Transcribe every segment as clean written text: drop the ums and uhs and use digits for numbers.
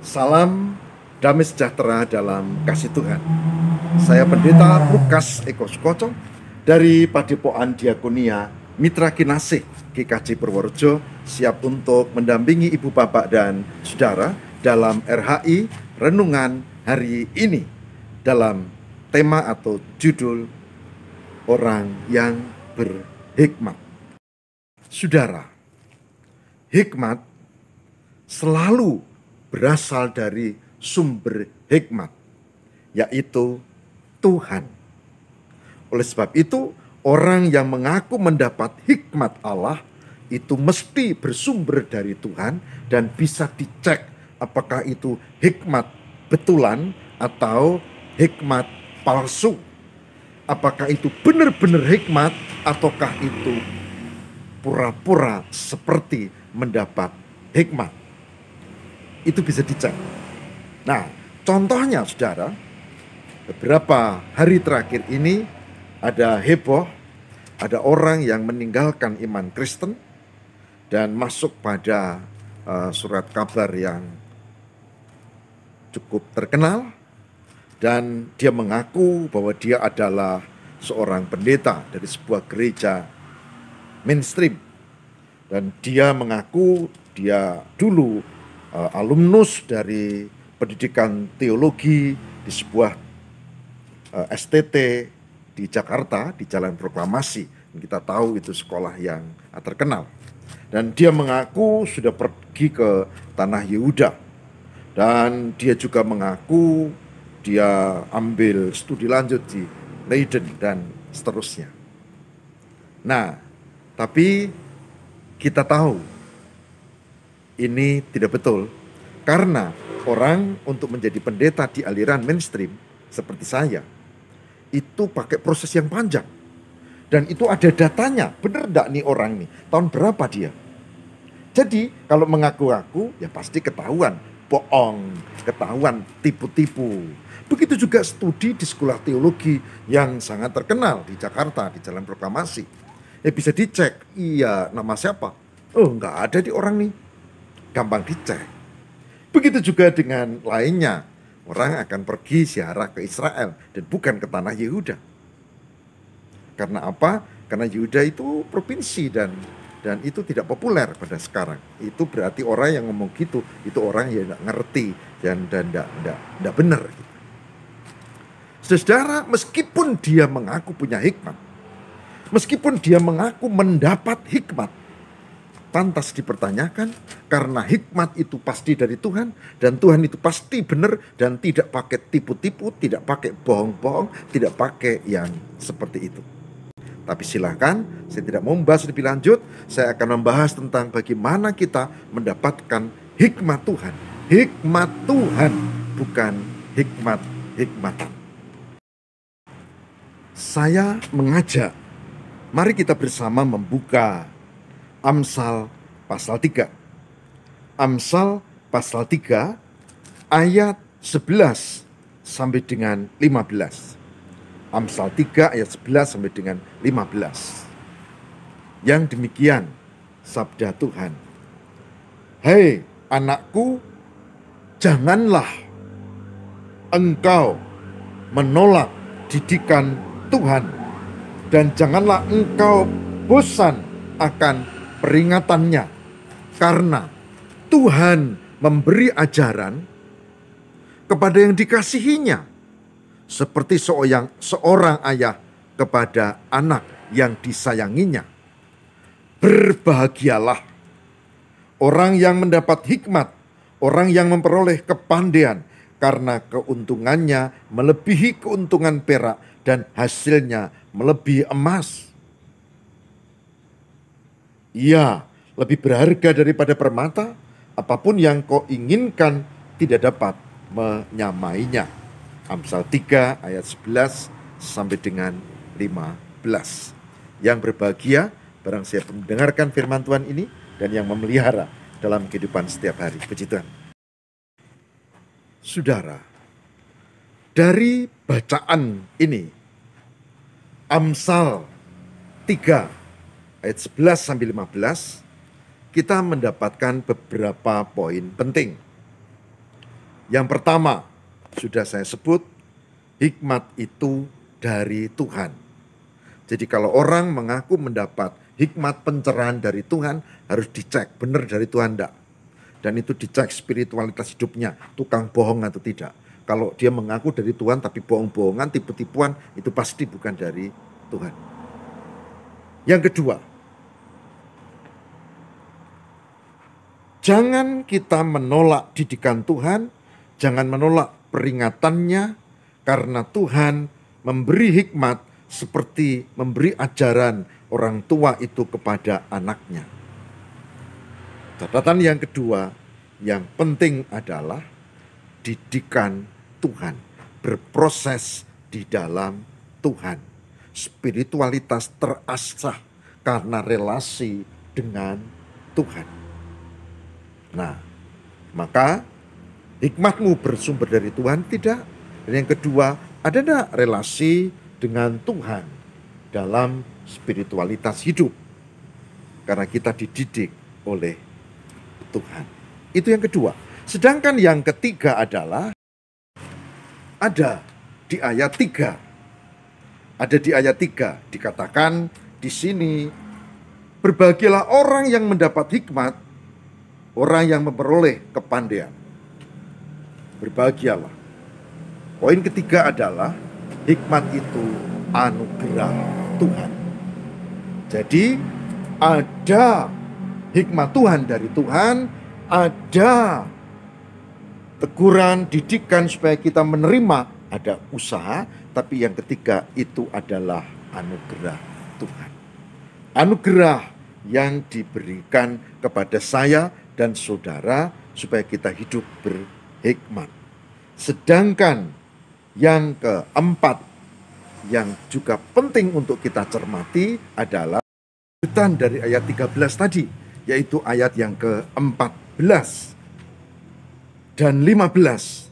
Salam damai sejahtera dalam kasih Tuhan. Saya Pendeta Lukas Eko Sukoco dari Padepokan Diakonia Mitra Kinasih GKJ Purworejo, siap untuk mendampingi Ibu Bapak dan Saudara dalam RHI Renungan hari ini dalam tema atau judul Orang yang Berhikmat. Saudara, hikmat selalu berasal dari sumber hikmat, yaitu Tuhan. Oleh sebab itu, orang yang mengaku mendapat hikmat Allah itu mesti bersumber dari Tuhan dan bisa dicek apakah itu hikmat betulan atau hikmat palsu. Apakah itu benar-benar hikmat ataukah itu pura-pura seperti mendapat hikmat. Itu bisa dicek. Nah, contohnya saudara, beberapa hari terakhir ini ada heboh, ada orang yang meninggalkan iman Kristen dan masuk pada surat kabar yang cukup terkenal, dan dia mengaku bahwa dia adalah seorang pendeta dari sebuah gereja mainstream, dan dia mengaku dia dulu alumnus dari pendidikan teologi di sebuah STT di Jakarta, di Jalan Proklamasi. Kita tahu itu sekolah yang terkenal. Dan dia mengaku sudah pergi ke tanah Yehuda. Dan dia juga mengaku dia ambil studi lanjut di Leiden dan seterusnya. Nah, tapi kita tahu ini tidak betul, karena orang untuk menjadi pendeta di aliran mainstream seperti saya itu pakai proses yang panjang, dan itu ada datanya. Benar enggak nih orang nih, tahun berapa dia? Jadi kalau mengaku-ngaku ya pasti ketahuan bohong, ketahuan tipu-tipu. Begitu juga studi di sekolah teologi yang sangat terkenal di Jakarta, di Jalan Proklamasi. Ya bisa dicek, iya nama siapa? Oh enggak ada di orang nih, gampang dicek. Begitu juga dengan lainnya, orang akan pergi ziarah ke Israel dan bukan ke tanah Yehuda. Karena apa? Karena Yehuda itu provinsi dan itu tidak populer pada sekarang. Itu berarti orang yang ngomong gitu, itu orang yang tidak ngerti dan tidak benar. Saudara, meskipun dia mengaku punya hikmat, meskipun dia mengaku mendapat hikmat, pantas dipertanyakan, karena hikmat itu pasti dari Tuhan, dan Tuhan itu pasti benar dan tidak pakai tipu-tipu, tidak pakai bohong-bohong, tidak pakai yang seperti itu. Tapi silakan, saya tidak mau membahas lebih lanjut. Saya akan membahas tentang bagaimana kita mendapatkan hikmat Tuhan. Hikmat Tuhan, bukan hikmat-hikmatan. Saya mengajak, mari kita bersama membuka Amsal pasal 3. Amsal pasal 3 ayat 11 sampai dengan 15. Amsal 3 ayat 11 sampai dengan 15. Yang demikian sabda Tuhan. Hei anakku, janganlah engkau menolak didikan Tuhan, dan janganlah engkau bosan akan peringatannya, karena Tuhan memberi ajaran kepada yang dikasihinya, seperti seorang ayah kepada anak yang disayanginya. Berbahagialah orang yang mendapat hikmat, orang yang memperoleh kepandaian, karena keuntungannya melebihi keuntungan perak dan hasilnya melebihi emas. Ia lebih berharga daripada permata, apapun yang kau inginkan tidak dapat menyamainya. Amsal 3 ayat 11 sampai dengan 15. Yang berbahagia barang siapa mendengarkan firman Tuhan ini dan yang memelihara dalam kehidupan setiap hari. Puji Tuhan. Saudara, dari bacaan ini, Amsal 3 ayat 11 sampai 15, kita mendapatkan beberapa poin penting. Yang pertama, sudah saya sebut, hikmat itu dari Tuhan. Jadi kalau orang mengaku mendapat hikmat pencerahan dari Tuhan, harus dicek benar dari Tuhan enggak. Dan itu dicek spiritualitas hidupnya, tukang bohong atau tidak. Kalau dia mengaku dari Tuhan tapi bohong-bohongan, tipu-tipuan, itu pasti bukan dari Tuhan. Yang kedua, jangan kita menolak didikan Tuhan, jangan menolak peringatannya, karena Tuhan memberi hikmat seperti memberi ajaran orang tua itu kepada anaknya. Catatan yang kedua, yang penting adalah didikan Tuhan, berproses di dalam Tuhan. Spiritualitas terasah karena relasi dengan Tuhan. Nah, maka hikmatmu bersumber dari Tuhan tidak? Dan yang kedua, ada enggak relasi dengan Tuhan dalam spiritualitas hidup? Karena kita dididik oleh Tuhan. Itu yang kedua. Sedangkan yang ketiga adalah ada di ayat 3. Ada di ayat 3 dikatakan di sini, berbahagialah orang yang mendapat hikmat, orang yang memperoleh kepandaian. Berbahagialah. Poin ketiga adalah hikmat itu anugerah Tuhan. Jadi ada hikmat Tuhan dari Tuhan, ada teguran, didikan supaya kita menerima, ada usaha, tapi yang ketiga itu adalah anugerah Tuhan. Anugerah yang diberikan kepada saya dan saudara supaya kita hidup berhikmat. Sedangkan yang keempat yang juga penting untuk kita cermati adalah lanjutan dari ayat 13 tadi, yaitu ayat yang ke-14 dan 15.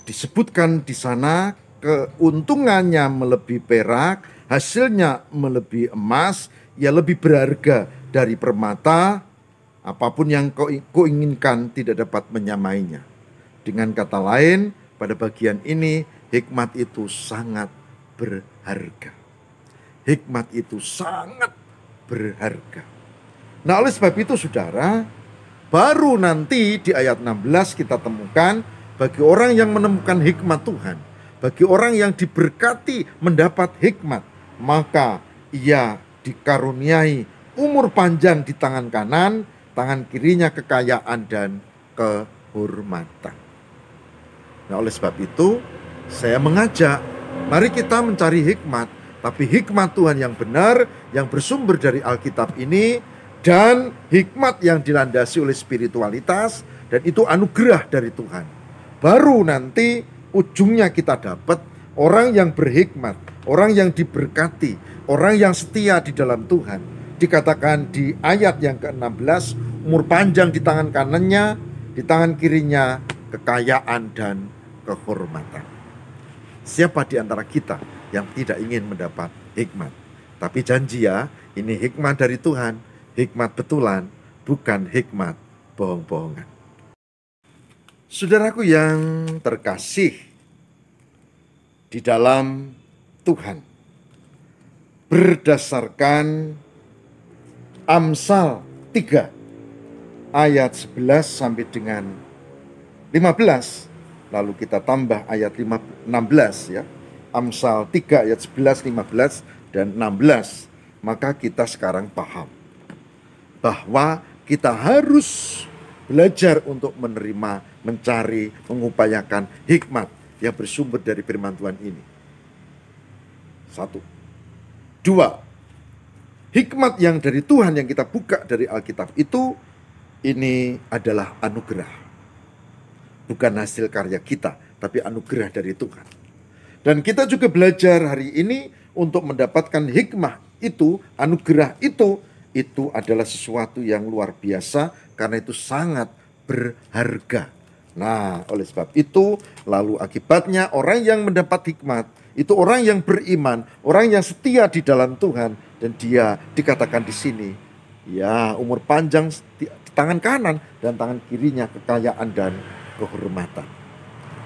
Disebutkan di sana, keuntungannya melebihi perak, hasilnya melebihi emas, ia lebih berharga dari permata, apapun yang kau inginkan tidak dapat menyamainya. Dengan kata lain, pada bagian ini hikmat itu sangat berharga. Hikmat itu sangat berharga. Nah, oleh sebab itu saudara, baru nanti di ayat 16 kita temukan bagi orang yang menemukan hikmat Tuhan, bagi orang yang diberkati mendapat hikmat, maka ia dikaruniai umur panjang di tangan kanan, tangan kirinya kekayaan dan kehormatan. Nah, oleh sebab itu saya mengajak, mari kita mencari hikmat, tapi hikmat Tuhan yang benar, yang bersumber dari Alkitab ini, dan hikmat yang dilandasi oleh spiritualitas, dan itu anugerah dari Tuhan. Baru nanti ujungnya kita dapat orang yang berhikmat, orang yang diberkati, orang yang setia di dalam Tuhan. Dikatakan di ayat yang ke-16, umur panjang di tangan kanannya, di tangan kirinya kekayaan dan kehormatan. Siapa di antara kita yang tidak ingin mendapat hikmat? Tapi janji ya, ini hikmat dari Tuhan, hikmat betulan, bukan hikmat bohong-bohongan. Saudaraku yang terkasih di dalam Tuhan, berdasarkan Amsal 3 ayat 11 sampai dengan 15, lalu kita tambah ayat 16 ya. Amsal 3 ayat 11, 15 dan 16. Maka kita sekarang paham bahwa kita harus belajar untuk menerima, mencari, mengupayakan hikmat yang bersumber dari firman Tuhan ini. 1. 2. Hikmat yang dari Tuhan yang kita buka dari Alkitab itu, ini adalah anugerah. Bukan hasil karya kita, tapi anugerah dari Tuhan. Dan kita juga belajar hari ini untuk mendapatkan hikmah itu, anugerah itu adalah sesuatu yang luar biasa, karena itu sangat berharga. Nah, oleh sebab itu, lalu akibatnya orang yang mendapat hikmat, itu orang yang beriman, orang yang setia di dalam Tuhan, dan dia dikatakan di sini, ya umur panjang di tangan kanan dan tangan kirinya kekayaan dan kehormatan.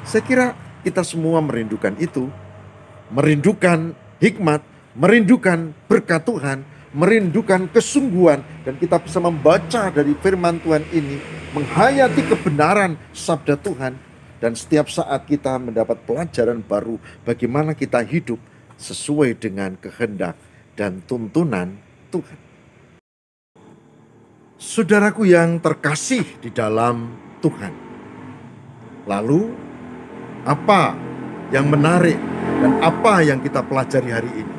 Saya kira kita semua merindukan itu, merindukan hikmat, merindukan berkat Tuhan, merindukan kesungguhan, dan kita bisa membaca dari firman Tuhan ini, menghayati kebenaran sabda Tuhan, dan setiap saat kita mendapat pelajaran baru bagaimana kita hidup sesuai dengan kehendak dan tuntunan Tuhan. Saudaraku yang terkasih di dalam Tuhan, lalu apa yang menarik dan apa yang kita pelajari hari ini?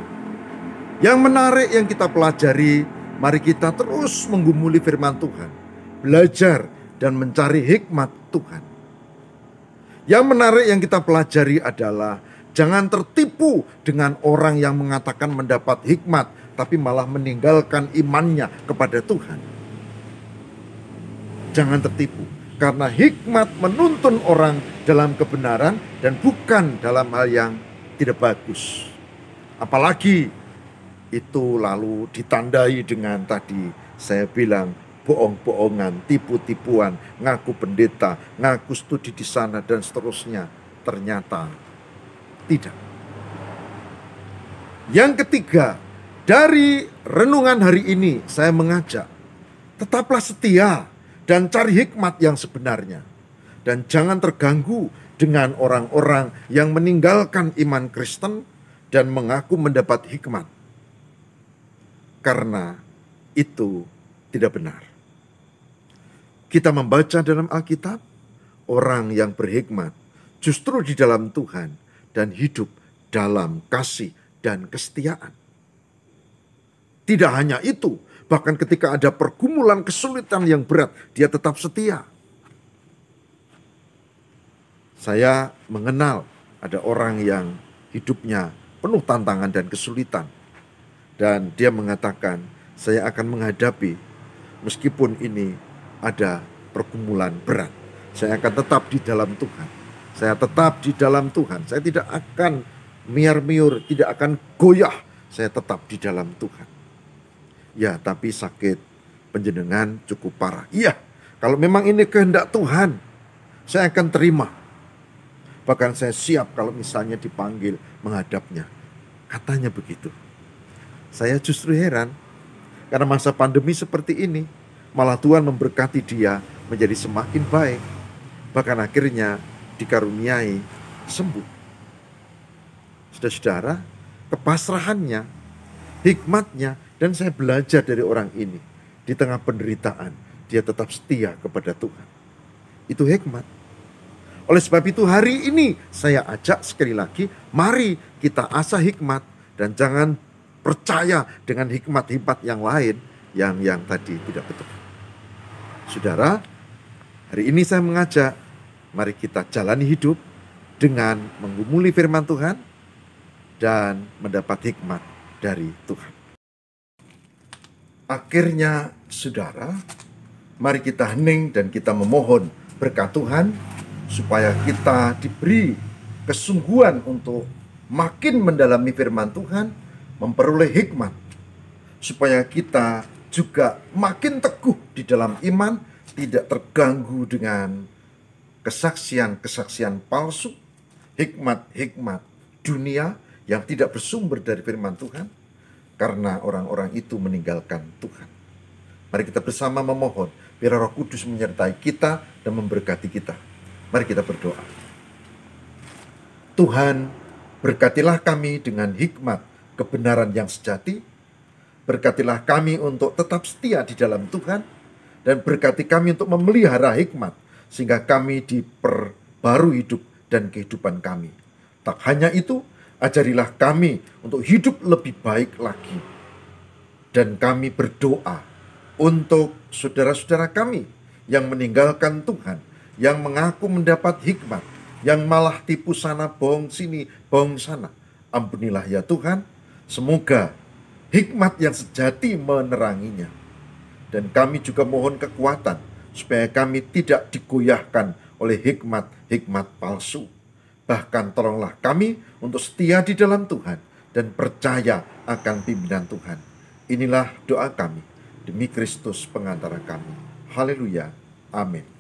Yang menarik yang kita pelajari, mari kita terus menggumuli firman Tuhan, belajar dan mencari hikmat Tuhan. Yang menarik yang kita pelajari adalah jangan tertipu dengan orang yang mengatakan mendapat hikmat, tapi malah meninggalkan imannya kepada Tuhan. Jangan tertipu, karena hikmat menuntun orang dalam kebenaran dan bukan dalam hal yang tidak bagus. Apalagi itu lalu ditandai dengan tadi saya bilang bohong-bohongan, tipu-tipuan, ngaku pendeta, ngaku studi di sana dan seterusnya. Ternyata tidak. Yang ketiga, dari renungan hari ini saya mengajak, tetaplah setia dan cari hikmat yang sebenarnya. Dan jangan terganggu dengan orang-orang yang meninggalkan iman Kristen dan mengaku mendapat hikmat. Karena itu tidak benar. Kita membaca dalam Alkitab, orang yang berhikmat justru di dalam Tuhan dan hidup dalam kasih dan kesetiaan. Tidak hanya itu, bahkan ketika ada pergumulan kesulitan yang berat, dia tetap setia. Saya mengenal ada orang yang hidupnya penuh tantangan dan kesulitan. Dan dia mengatakan, saya akan menghadapi meskipun ini ada pergumulan berat. Saya akan tetap di dalam Tuhan. Saya tetap di dalam Tuhan. Saya tidak akan miar-miur, tidak akan goyah. Saya tetap di dalam Tuhan. Ya, tapi sakit panjenengan cukup parah. Iya, kalau memang ini kehendak Tuhan, saya akan terima. Bahkan saya siap kalau misalnya dipanggil menghadapnya. Katanya begitu. Saya justru heran, karena masa pandemi seperti ini, malah Tuhan memberkati dia menjadi semakin baik. Bahkan akhirnya dikaruniai sembuh. Saudara-saudara, kepasrahannya, hikmatnya, dan saya belajar dari orang ini. Di tengah penderitaan, dia tetap setia kepada Tuhan. Itu hikmat. Oleh sebab itu hari ini saya ajak sekali lagi, mari kita asah hikmat dan jangan percaya dengan hikmat-hikmat yang lain yang tadi tidak betul. Saudara, hari ini saya mengajak, mari kita jalani hidup dengan menggumuli firman Tuhan dan mendapat hikmat dari Tuhan. Akhirnya, saudara, mari kita hening dan kita memohon berkat Tuhan supaya kita diberi kesungguhan untuk makin mendalami firman Tuhan, memperoleh hikmat, supaya kita juga makin teguh di dalam iman, tidak terganggu dengan kesaksian-kesaksian palsu, hikmat-hikmat dunia yang tidak bersumber dari firman Tuhan, karena orang-orang itu meninggalkan Tuhan. Mari kita bersama memohon, biar Roh Kudus menyertai kita dan memberkati kita. Mari kita berdoa. Tuhan, berkatilah kami dengan hikmat kebenaran yang sejati. Berkatilah kami untuk tetap setia di dalam Tuhan. Dan berkati kami untuk memelihara hikmat. Sehingga kami diperbarui hidup dan kehidupan kami. Tak hanya itu, ajarilah kami untuk hidup lebih baik lagi. Dan kami berdoa untuk saudara-saudara kami yang meninggalkan Tuhan, yang mengaku mendapat hikmat, yang malah tipu sana, bohong sini, bohong sana. Ampunilah ya Tuhan, semoga hikmat yang sejati meneranginya. Dan kami juga mohon kekuatan, supaya kami tidak digoyahkan oleh hikmat-hikmat palsu. Bahkan tolonglah kami untuk setia di dalam Tuhan, dan percaya akan pimpinan Tuhan. Inilah doa kami, demi Kristus pengantara kami. Haleluya. Amin.